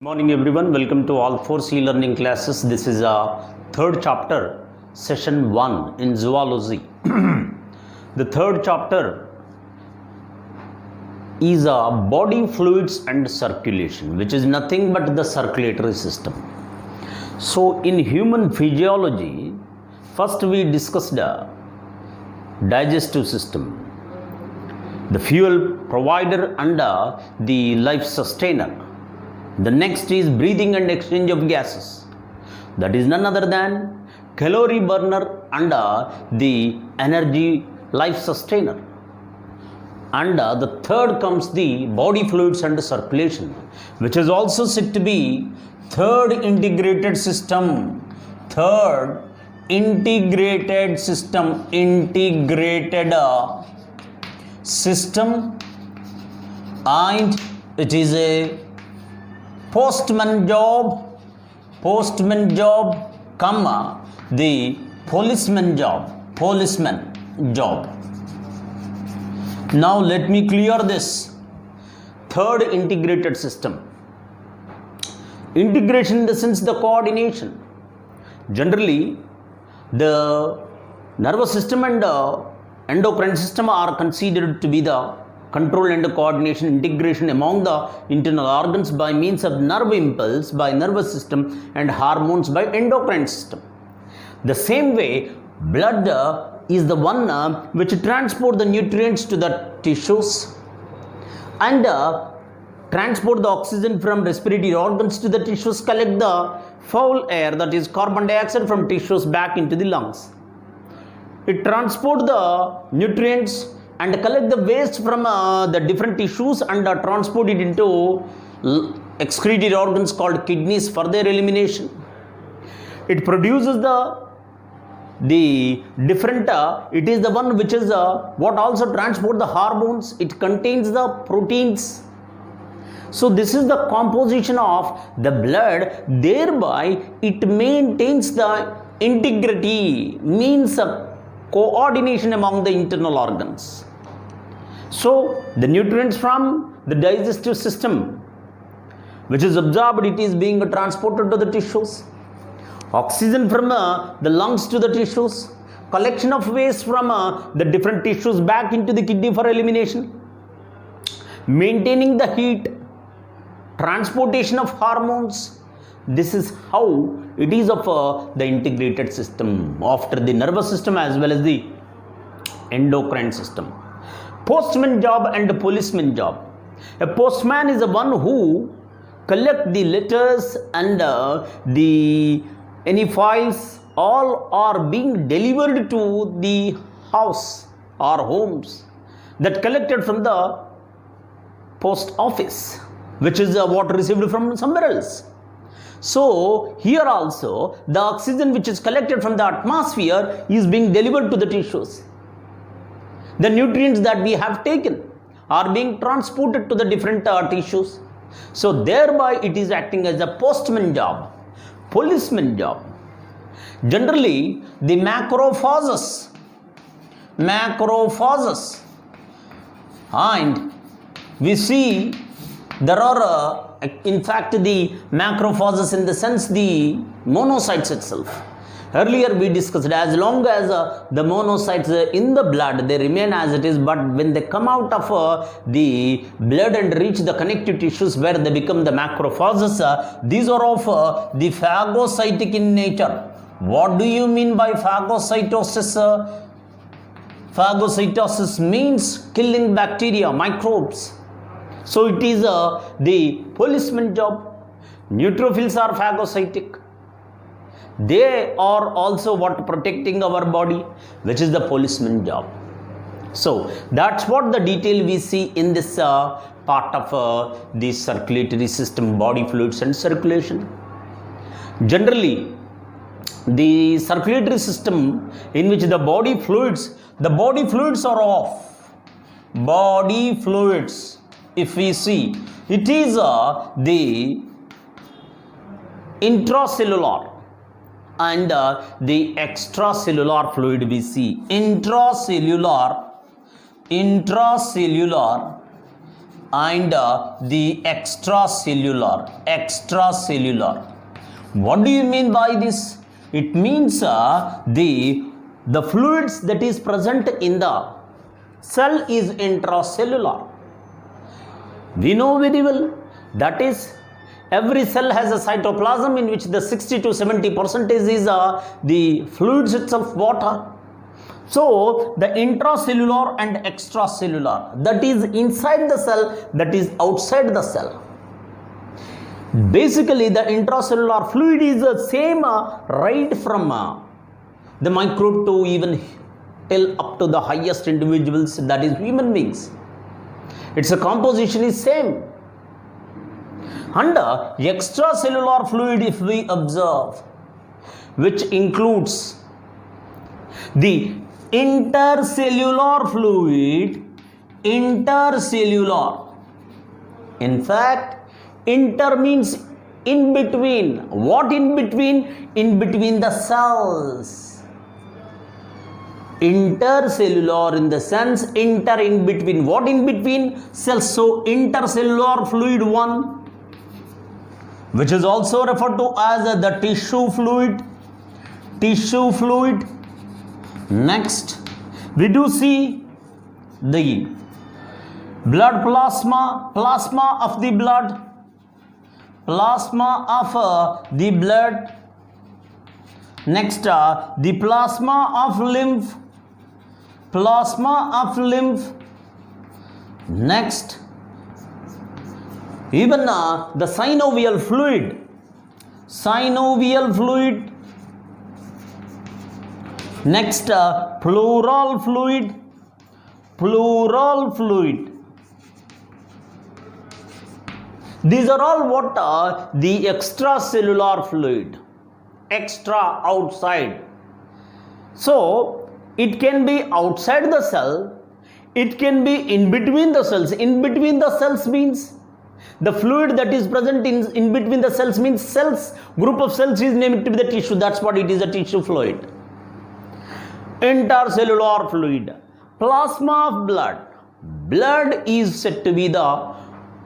Morning everyone, welcome to all 4C learning classes. This is a third chapter, session 1 in zoology. The third chapter is body fluids and circulation, which is nothing but the circulatory system. So in human physiology, first we discussed the digestive system, the fuel provider and the life sustainer. The next is breathing and exchange of gases. That is none other than calorie burner and the energy life sustainer. And the third comes the body fluids and circulation, which is also said to be third integrated system. Third integrated system. Integrated system, and it is a postman job, comma, the policeman job. Now let me clear this. Third integrated system. Integration in the sense the coordination. Generally, the nervous system and endocrine system are considered to be the control and coordination, integration among the internal organs by means of nerve impulse by nervous system and hormones by endocrine system. The same way, blood is the one which transport the nutrients to the tissues and transport the oxygen from respiratory organs to the tissues, collect the foul air, that is carbon dioxide, from tissues back into the lungs. It transport the nutrients and collect the waste from the different tissues and transport it into excretory organs called kidneys for their elimination. It produces the different, it is the one which is what also transport the hormones. It contains the proteins. So this is the composition of the blood, thereby it maintains the integrity, means coordination among the internal organs. So the nutrients from the digestive system, which is absorbed, it is being transported to the tissues. Oxygen from the lungs to the tissues. Collection of waste from the different tissues back into the kidney for elimination. Maintaining the heat. Transportation of hormones. This is how it is of the integrated system after the nervous system as well as the endocrine system. Postman job and policeman job. A postman is the one who collect the letters and any files, all are being delivered to the house or homes that collected from the post office, which is what received from somewhere else. So here also the oxygen which is collected from the atmosphere is being delivered to the tissues. The nutrients that we have taken are being transported to the different tissues. So thereby it is acting as a postman job, policeman job. Generally the macrophages, and we see there are in fact the macrophages in the sense the monocytes itself. Earlier we discussed, as long as the monocytes in the blood, they remain as it is, but when they come out of the blood and reach the connective tissues where they become the macrophages, these are of the phagocytic in nature. What do you mean by phagocytosis? Phagocytosis means killing bacteria, microbes. So it is the policeman job. Neutrophils are phagocytic. They are also what protecting our body, which is the policeman job. So that's what the detail we see in this part of the circulatory system, body fluids and circulation. Generally, the circulatory system in which the body fluids are off. Body fluids, if we see, it is the intracellular and the extracellular fluid we see. Intracellular and the extracellular. What do you mean by this? It means the fluids that is present in the cell is intracellular. We know very well, that is, every cell has a cytoplasm in which the 60 to 70% is the fluids itself, water. So the intracellular and extracellular, that is inside the cell, that is outside the cell. Basically the intracellular fluid is the same right from the microbe to even till up to the highest individuals, that is human beings. Its composition is same. And extracellular fluid, if we observe, which includes the intercellular fluid, in fact, inter means in between. What in between? In between the cells. Intercellular in the sense inter, in between. What in between? Cells. So intercellular fluid 1, which is also referred to as the tissue fluid. Next, we do see the blood plasma of the blood. Next, the plasma of lymph. Next, even the synovial fluid. Next, pleural fluid. These are all what are the extracellular fluid. Extra, outside. So it can be outside the cell, it can be in between the cells. In between the cells means the fluid that is present in between the cells means cells, group of cells is named to be the tissue. That's what it is, a tissue fluid. Intercellular fluid. Plasma of blood. Blood is said to be the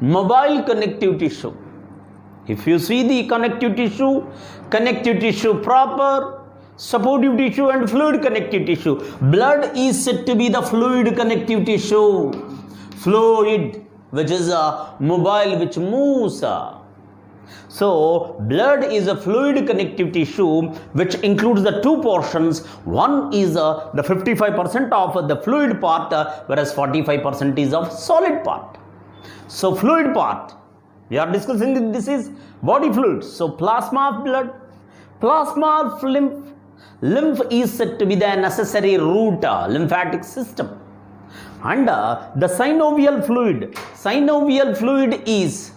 mobile connective tissue. If you see the connective tissue proper, supportive tissue and fluid connective tissue. Blood is said to be the fluid connective tissue. Fluid, which is mobile, which moves. So blood is a fluid connective tissue which includes the two portions. One is the 55% of the fluid part, whereas 45% is of solid part. So fluid part, we are discussing, this is body fluids. So plasma of blood, plasma of lymph. Lymph is said to be the necessary root lymphatic system. And the synovial fluid. Synovial fluid is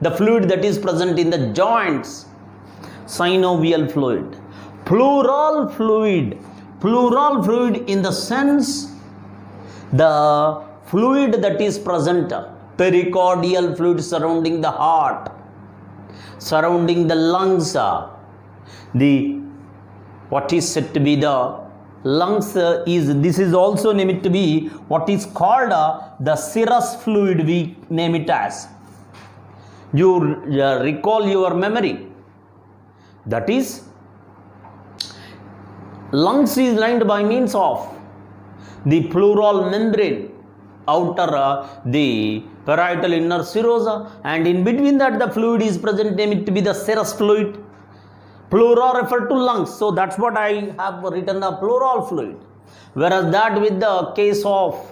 the fluid that is present in the joints. Synovial fluid. Pleural fluid. Pleural fluid in the sense the fluid that is present. Pericardial fluid surrounding the heart, surrounding the lungs. What is said to be the lungs this is also named to be what is called the serous fluid, we name it as. You recall your memory, that is, lungs is lined by means of the pleural membrane, outer the parietal inner serosa, and in between that the fluid is present, named to be the serous fluid. Pleura refer to lungs, so that's what I have written, the pleural fluid. Whereas that with the case of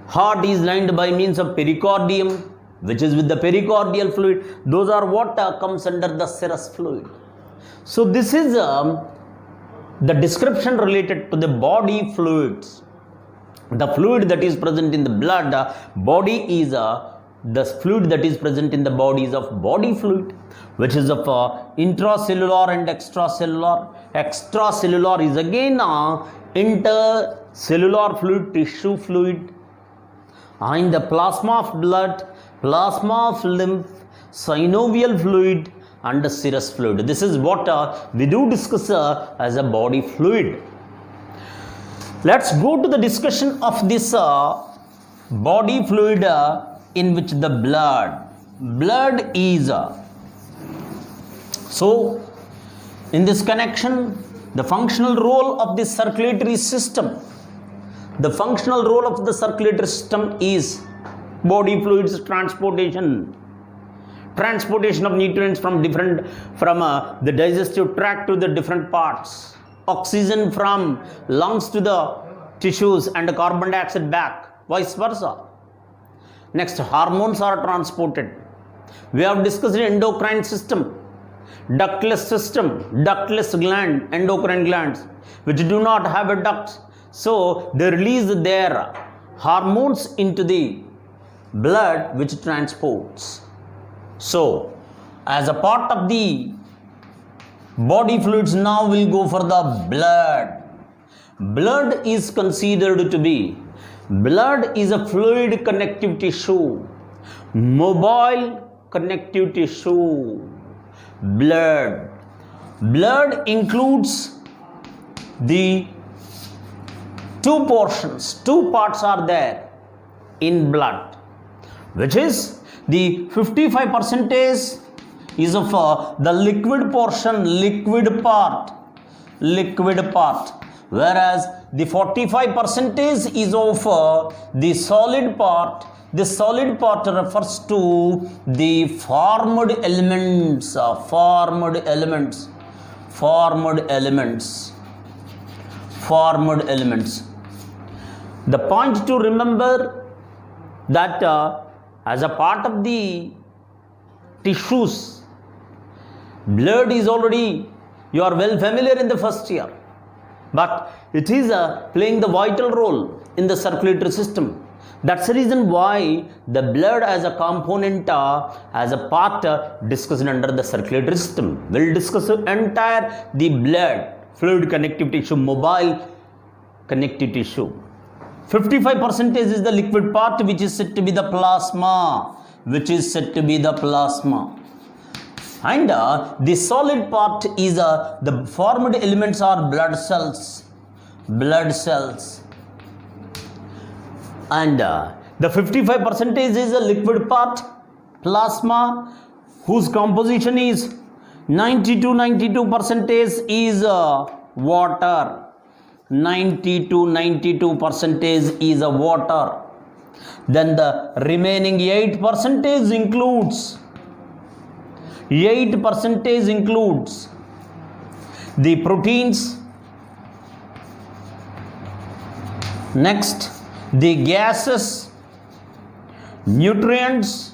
heart is lined by means of pericardium, which is with the pericardial fluid. Those are what comes under the serous fluid. So this is the description related to the body fluids. The fluid that is present in the blood body is the fluid that is present in the body is of body fluid, which is of intracellular and extracellular. Extracellular is again intercellular fluid, tissue fluid, and the plasma of blood, plasma of lymph, synovial fluid, and the serous fluid. This is what we do discuss as a body fluid. Let's go to the discussion of this body fluid in which the blood is so in this connection, the functional role of the circulatory system, the functional role of the circulatory system is body fluids transportation of nutrients from the digestive tract to the different parts, oxygen from lungs to the tissues and carbon dioxide back, vice versa. Next, hormones are transported. We have discussed the endocrine system, ductless gland, endocrine glands which do not have a duct, so they release their hormones into the blood which transports. So as a part of the body fluids, now we'll go for the blood is considered to be, blood is a fluid connective tissue, mobile connective tissue. Blood includes the two parts are there in blood, which is the 55% is of the liquid portion, liquid part, whereas the 45% is of the solid part. The solid part refers to the formed elements. The point to remember that as a part of the tissues, blood is already, you are well familiar in the first year, but it is playing the vital role in the circulatory system. That's the reason why the blood as a component, as a part discussed under the circulatory system. We'll discuss the entire the blood, fluid connective tissue, mobile connective tissue. 55% is the liquid part which is said to be the plasma, and the solid part is the formed elements are blood cells, and the 55% is a liquid part, plasma, whose composition is 92% is water. 92% is water. Then the remaining 8% includes the proteins, next the gases, nutrients,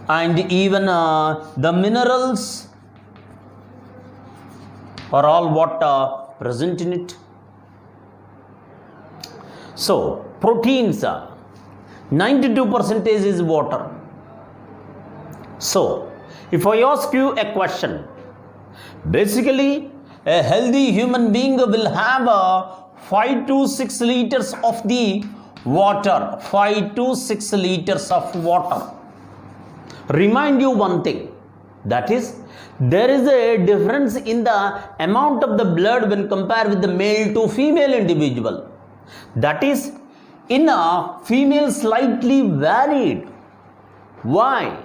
and even the minerals are all what present in it. So proteins, 92% is water. So if I ask you a question, basically a healthy human being will have 5 to 6 liters of the water. 5 to 6 liters of water. Remind you one thing, that is, there is a difference in the amount of the blood when compared with the male to female individual. That is, in a female slightly varied. Why?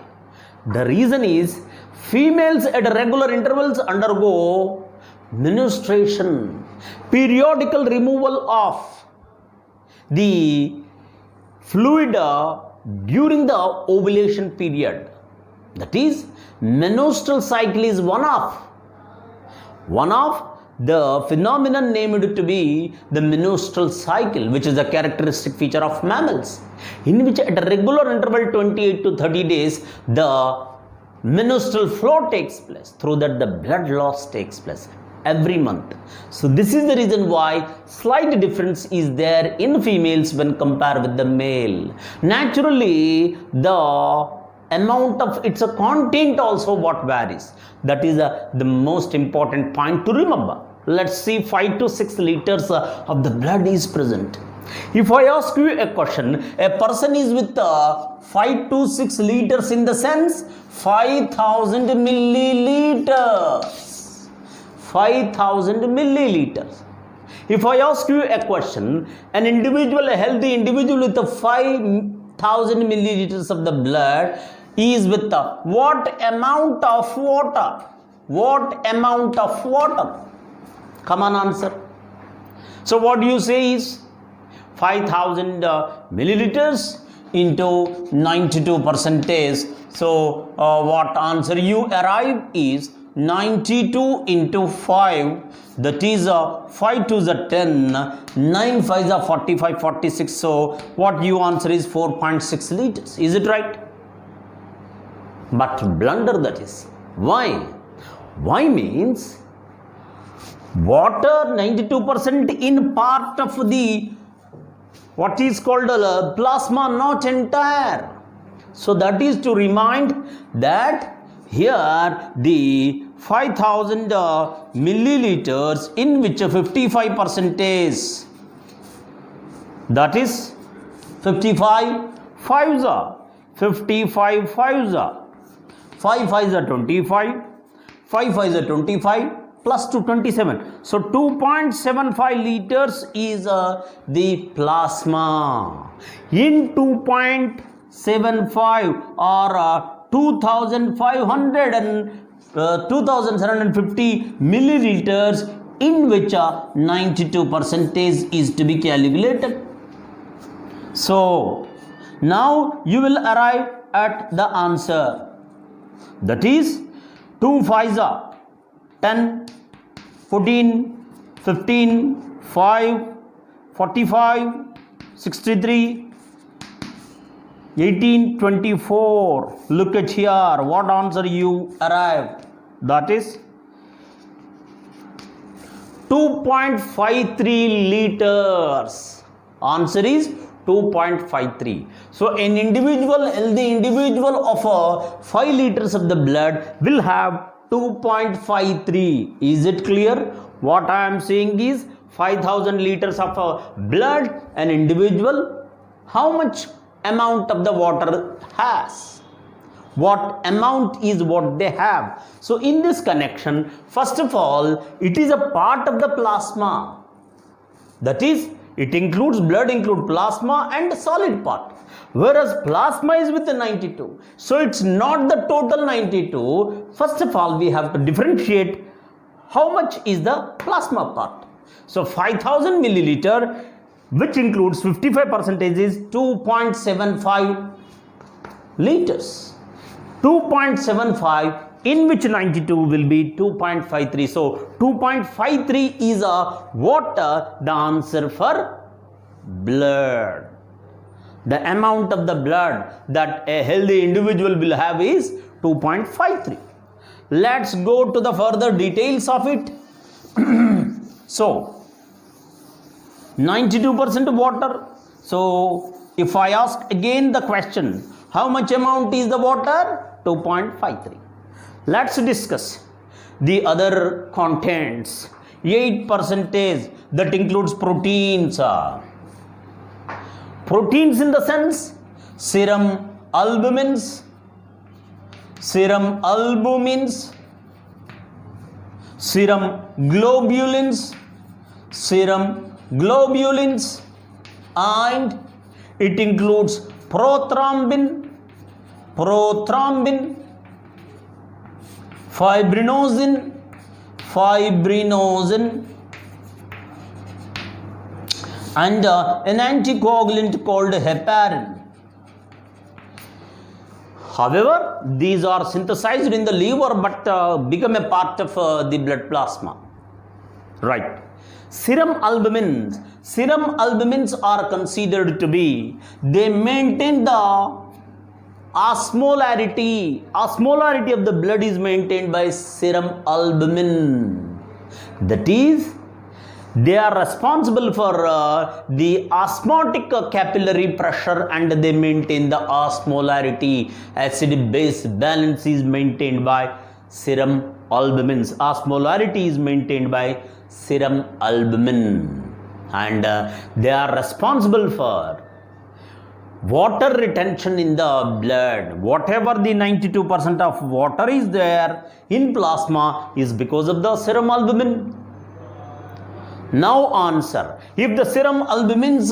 The reason is, females at regular intervals undergo menstruation, periodical removal of the fluid during the ovulation period. That is, menstrual cycle is one of the phenomenon named to be the menstrual cycle, which is a characteristic feature of mammals, in which at a regular interval 28 to 30 days the menstrual flow takes place, through that the blood loss takes place every month. So this is the reason why slight difference is there in females when compared with the male. Naturally, the amount of its content also what varies. That is the most important point to remember. Let's see, 5 to 6 liters of the blood is present. If I ask you a question, a person is with 5 to 6 liters in the sense 5000 milliliters. 5000 milliliters. If I ask you a question, an individual, a healthy individual with a 5,000 milliliters of the blood is with what amount of water? What amount of water? Come on, answer. So what you say is 5,000 milliliters into 92 percentage. So what answer you arrive is 92 into 5, that is 5 to the 10, 9 5 is 45, 46. So what you answer is 4.6 liters. Is it right? But blunder that is. Why? Why means water 92% in part of the what is called plasma, not entire. So that is to remind that here the 5,000 milliliters in which 55 percentage, that is 55 5s are 55 5s are 5 5s are 25, 5 5s are 25 plus to 27. So 2.75 liters is the plasma. In 2.75 or 2,750 milliliters, in which 92 percentage is to be calculated. So now you will arrive at the answer, that is 2 5s are 10, 14, 15, 5, 45, 63, 18, 24. Look at here, what answer you arrive? That is 2.53 liters. Answer is 2.53. So an individual, healthy individual of 5 liters of the blood will have 2.53. Is it clear? What I am saying is 5,000 liters of blood, an individual, how much amount of the water has? What amount is what they have? So in this connection, first of all, it is a part of the plasma. That is, it includes blood, include plasma and solid part. Whereas plasma is with the 92. So it's not the total 92. First of all, we have to differentiate how much is the plasma part. So 5,000 milliliter, which includes 55 percentage, is 2.75 liters. 2.75, in which 92 will be 2.53. So 2.53 is what the answer for blood. The amount of the blood that a healthy individual will have is 2.53. Let's go to the further details of it. So 92% water. So if I ask again the question, how much amount is the water? 2.53. Let's discuss the other contents. 8% that includes proteins. Proteins in the sense serum albumins, serum globulins, and it includes prothrombin, fibrinogen, and an anticoagulant called heparin. However, these are synthesized in the liver but become a part of the blood plasma. Right. Serum albumins are considered to be, they maintain the osmolarity. Osmolarity of the blood is maintained by serum albumin. That is, they are responsible for the osmotic capillary pressure and they maintain the osmolarity. Acid-base balance is maintained by serum albumins. Osmolarity is maintained by serum albumin, and they are responsible for water retention in the blood. Whatever the 92% of water is there in plasma is because of the serum albumin. Now answer. If the serum albumins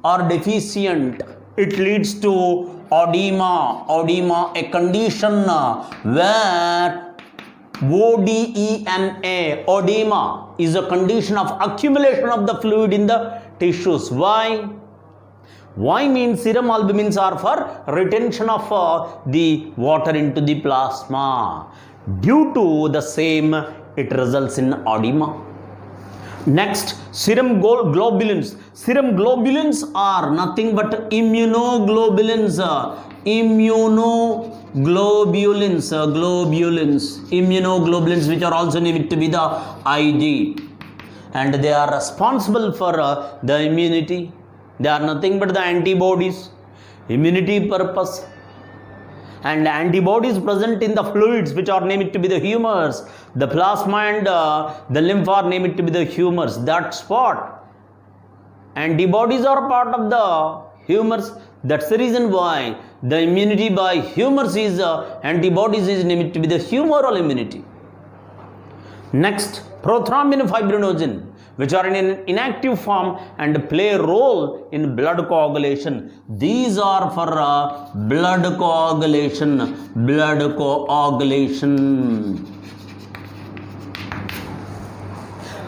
are deficient, it leads to edema. Edema, a condition where ODEMA, edema, is a condition of accumulation of the fluid in the tissues. Why? Why means serum albumins are for retention of the water into the plasma. Due to the same, it results in edema. Next, serum globulins. Serum globulins are nothing but immunoglobulins. Immunoglobulins, which are also named to be the IG. And they are responsible for the immunity. They are nothing but the antibodies, immunity purpose. And antibodies present in the fluids, which are named to be the humors, the plasma and the lymph are named to be the humors. That's what antibodies are part of the humors. That's the reason why the immunity by humors is antibodies is named to be the humoral immunity. Next, prothrombin fibrinogen, which are in an inactive form and play a role in blood coagulation. These are for blood coagulation.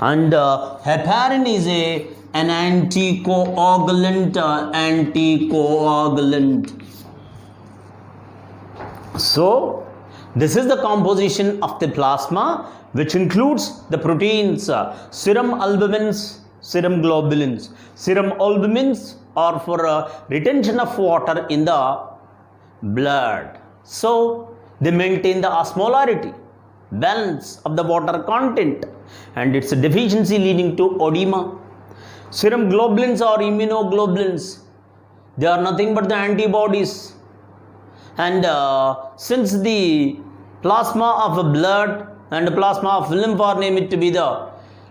And heparin is an anticoagulant. So, this is the composition of the plasma, which includes the proteins, serum albumins, serum globulins. Serum albumins are for retention of water in the blood. So, they maintain the osmolarity, balance of the water content, and its deficiency leading to edema. Serum globulins or immunoglobulins, they are nothing but the antibodies. And since the plasma of blood and plasma of lymph are named to be the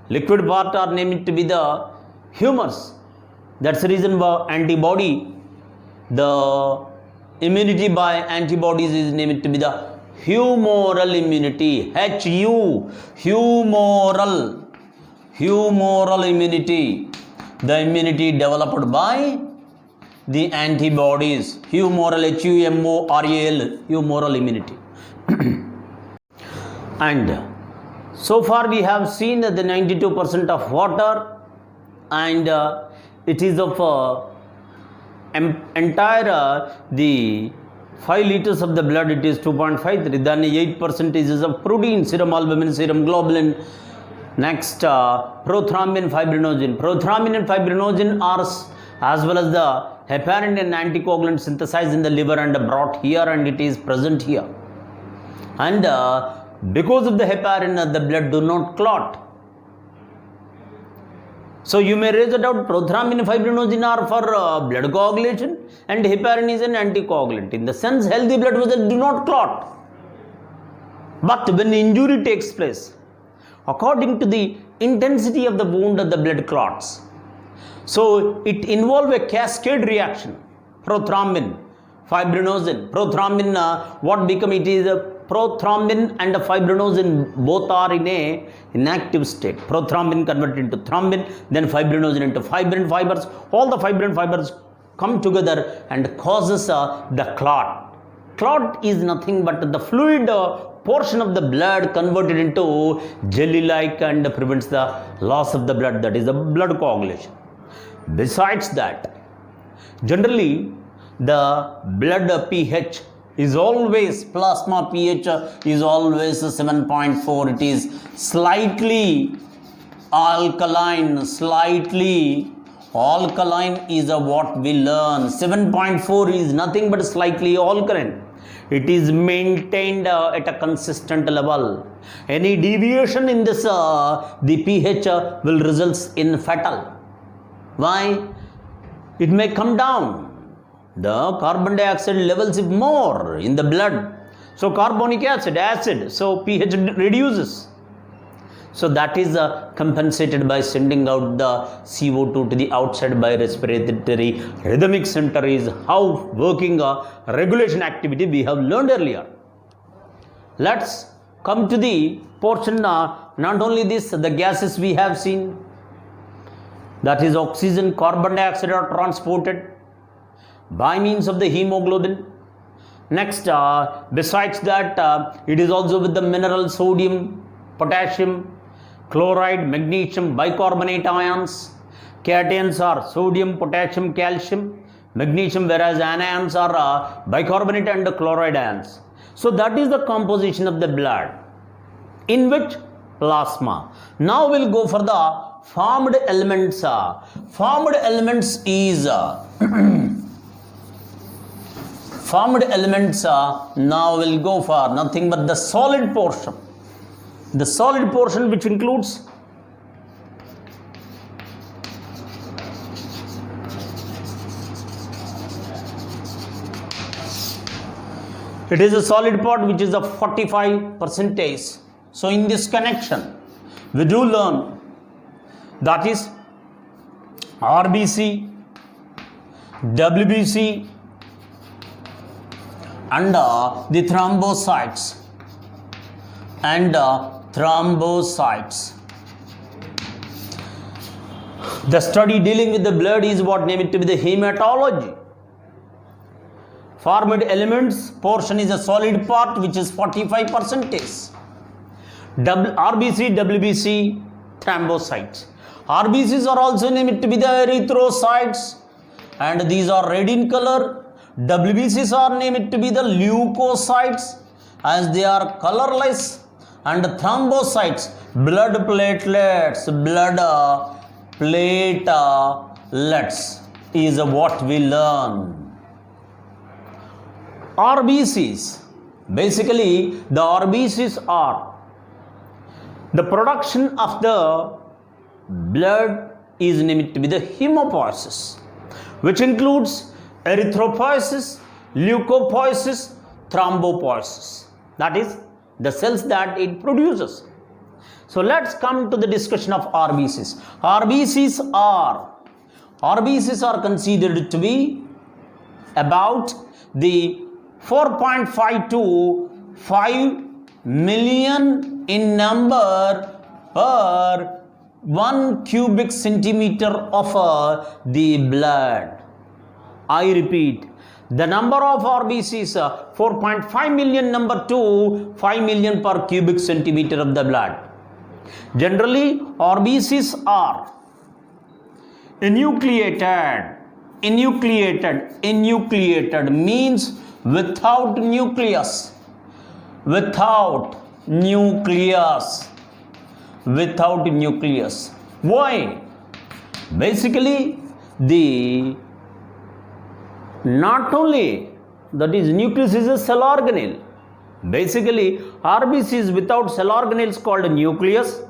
liquid part are named to be the humors. That's the reason why antibody, the immunity by antibodies is named to be the humoral immunity. Humoral immunity. The immunity developed by the antibodies. Humoral, HUMORAL, humoral immunity. And so far we have seen that the 92% of water, and it is of entire the 5 liters of the blood, it is 2.53. Then 8% is of protein, serum albumin, serum globulin. Next, prothrombin fibrinogen. Prothrombin and fibrinogen are as well as the heparin and anticoagulant synthesized in the liver and brought here, and it is present here. And because of the heparin, the blood do not clot. So you may raise a doubt, prothrombin and fibrinogen are for blood coagulation and heparin is an anticoagulant. In the sense, healthy blood vessels do not clot. But when injury takes place, according to the intensity of the wound, the blood clots. So it involves a cascade reaction. Prothrombin, fibrinogen. Prothrombin, what become it is prothrombin and fibrinogen both are in a inactive state. Prothrombin converted into thrombin, then fibrinogen into fibrin fibers. All the fibrin fibers come together and causes the clot. Clot is nothing but the fluid portion of the blood converted into jelly-like and prevents the loss of the blood, that is the blood coagulation. Besides that, generally the blood pH is always, plasma pH is always 7.4. It is slightly alkaline, is what we learn. 7.4 is nothing but slightly alkaline. It is maintained at a consistent level. Any deviation in this, the pH will result in fatal. Why? It may come down. The carbon dioxide levels is more in the blood. So carbonic acid, so pH reduces. So that is compensated by sending out the CO2 to the outside by respiratory rhythmic center is how working regulation activity we have learned earlier. Let's come to the portion, not only this, the gases we have seen, that is oxygen, carbon dioxide are transported by means of the hemoglobin. Next, besides that, it is also with the mineral sodium, potassium, chloride, magnesium, bicarbonate ions. Cations are sodium, potassium, calcium, magnesium, whereas anions are bicarbonate and chloride ions. So that is the composition of the blood. In which? Plasma. Now we'll go for the formed elements. Formed elements is formed elements. Now we'll go for nothing but the solid portion. The solid portion, which includes it is a solid part which is of 45%. So in this connection we do learn that is RBC, WBC and the thrombocytes and thrombocytes. The study dealing with the blood is what name it to be the hematology. Formed elements portion is a solid part which is 45%. RBC, WBC, thrombocytes. RBCs are also named to be the erythrocytes and these are red in color. WBCs are named to be the leukocytes as they are colorless, and thrombocytes, blood platelets, is what we learn. RBCs, basically the RBCs are the production of the blood is named to be the hemopoiesis, which includes erythropoiesis, leukopoiesis, thrombopoiesis. That is the cells that it produces. So let's come to the discussion of RBCs. RBCs are considered to be about the 4.5 to 5 million in number per 1 cubic centimeter of the blood. I repeat, the number of RBCs 4.5 million number to 5 million per cubic centimeter of the blood. Generally, RBCs are enucleated means without nucleus. Why? Basically, not only that is nucleus is a cell organelle. Basically, RBCs without cell organelles called nucleus,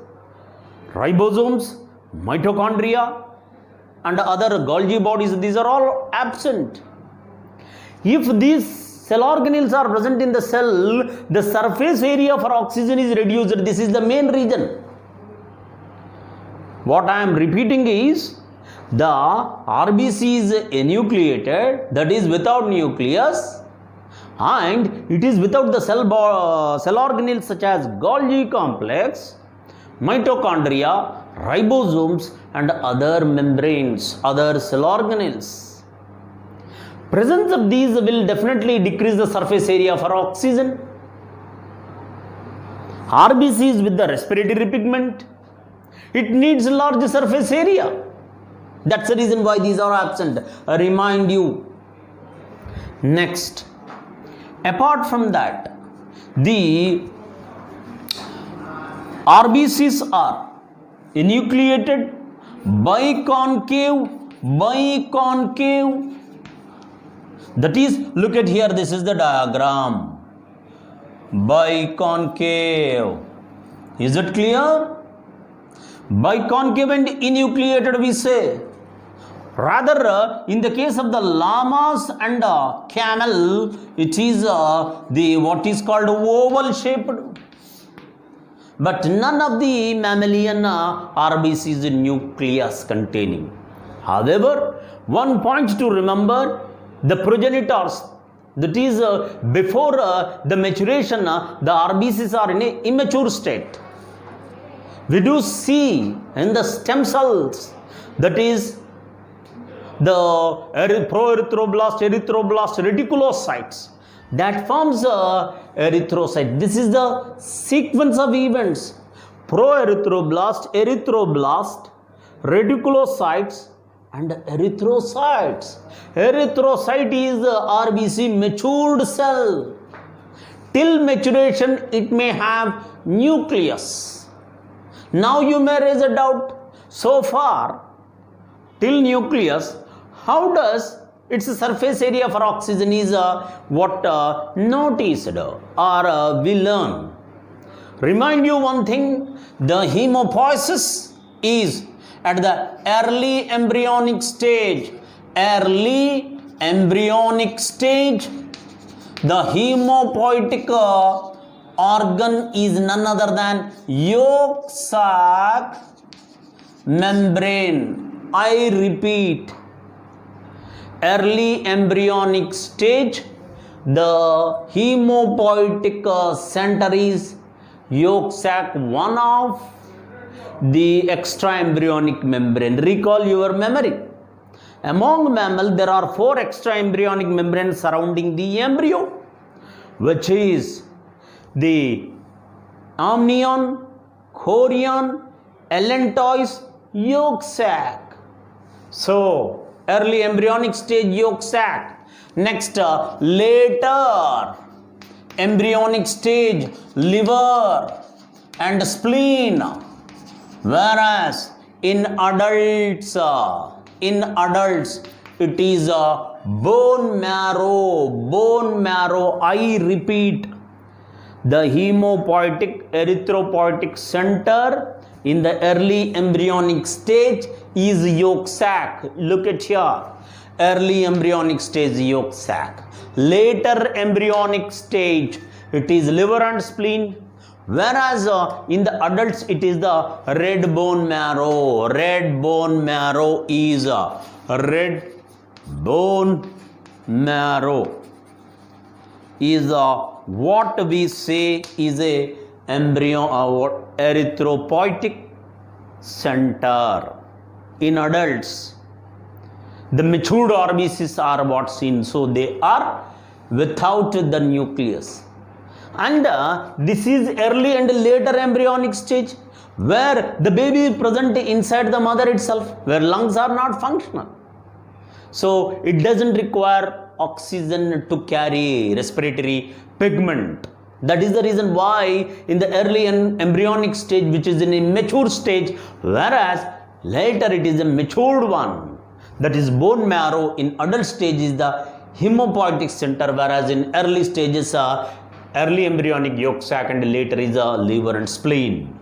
ribosomes, mitochondria and other Golgi bodies, these are all absent. If these cell organelles are present in the cell, the surface area for oxygen is reduced. This is the main reason. What I am repeating is the RBC is enucleated, that is without nucleus, and it is without the cell organelles such as Golgi complex, mitochondria, ribosomes and other membranes, other cell organelles. Presence of these will definitely decrease the surface area for oxygen. RBC is with the respiratory pigment. It needs large surface area. That's the reason why these are absent. I remind you. Next, apart from that, the RBCs are enucleated, biconcave. That is, look at here, this is the diagram. Biconcave. Is it clear? Biconcave and enucleated we say. Rather, in the case of the llamas and camel, it is what is called oval shaped. But none of the mammalian RBC is nucleus containing. However, one point to remember, the progenitors, that is before the maturation, the RBCs are in an immature state. We do see in the stem cells that is the proerythroblast, erythroblast, reticulocytes that forms a erythrocyte. This is the sequence of events: proerythroblast, erythroblast, reticulocytes, and erythrocytes. Erythrocyte is the RBC matured cell. Till maturation, it may have nucleus. Now you may raise a doubt. So far, till nucleus, how does its surface area for oxygen is what noticed or we learn. Remind you one thing, the hemopoiesis is at the early embryonic stage. Early embryonic stage, the hemopoietic organ is none other than yolk sac membrane. I repeat, early embryonic stage, the hemopoietic center is yolk sac, one of the extra embryonic membrane. Recall your memory. Among mammals, there are 4 extra embryonic membranes surrounding the embryo, which is the amnion, chorion, allantois, yolk sac. So, early embryonic stage, yolk sac. Next, later embryonic stage, liver and spleen. Whereas in adults, it is a bone marrow. Bone marrow. I repeat, the hemopoietic erythropoietic center in the early embryonic stage is yolk sac. Look at here. Early embryonic stage, yolk sac. Later embryonic stage, it is liver and spleen. Whereas in the adults, it is the red bone marrow. Red bone marrow is red bone marrow is what we say is a embryo erythropoietic center. In adults, the matured RBCs are what seen, so they are without the nucleus. And this is early and later embryonic stage, where the baby is present inside the mother itself, where lungs are not functional. So it doesn't require oxygen to carry respiratory pigment. That is the reason why in the early embryonic stage, which is in a mature stage, whereas later it is a matured one, that is bone marrow. In adult stage is the hemopoietic center, whereas in early stages early embryonic yolk sac, and later is a liver and spleen.